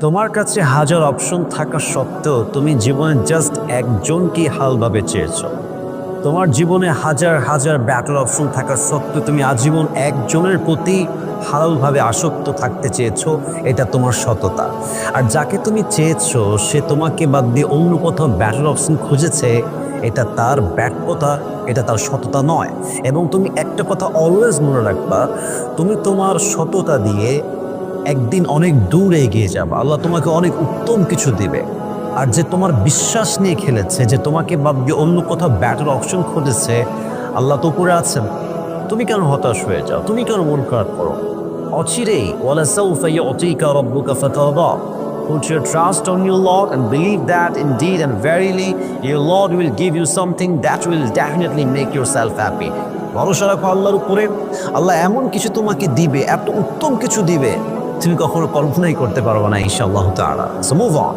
তোমার কাছে হাজার অপশন থাকা সত্ত্বেও তুমি জীবনে জাস্ট একজনকেই হালভাবে চেয়েছো। তোমার জীবনে হাজার হাজার ব্যাটার অপশন থাকা সত্ত্বেও তুমি আজীবন একজনের প্রতি হালালভাবে আসক্ত থাকতে চেয়েছো। এটা তোমার সততা। আর যাকে তুমি চেয়েছো সে তোমাকে বাদ দিয়ে অন্য কোথাও ব্যাটার অপশন খুঁজেছে, এটা তার ব্যর্থতা, এটা তার সততা নয়। এবং তুমি একটা কথা অলওয়েজ মনে রাখবা, তুমি তোমার সততা দিয়ে একদিন অনেক দূর এগিয়ে যাবে। আল্লাহ তোমাকে অনেক উত্তম কিছু দিবে। আর যে তোমার বিশ্বাস নিয়ে খেলেছে, যে তোমাকে বাদ দিয়ে অন্য কোথাও ব্যাটার অপশন খুঁজেছে, আল্লাহ তো উপরে আছেন। তুমি কেন হতাশ হয়ে যাও? তুমি কেন মন খারাপ করো? অচিরেই ওয়ালাসাউফা ইউতিকা রাব্বুকা ফাতারদা। Put your trust on your Lord and believe that indeed and verily your Lord will give you something that will definitely make yourself happy. ভরসা রাখো আল্লাহর উপরে। আল্লাহ এমন কিছু তোমাকে দিবে, এত উত্তম কিছু দিবে, তুমি কখনো কল্পনাই করতে পারবে না ইনশাআল্লাহ তাআলা। So move on.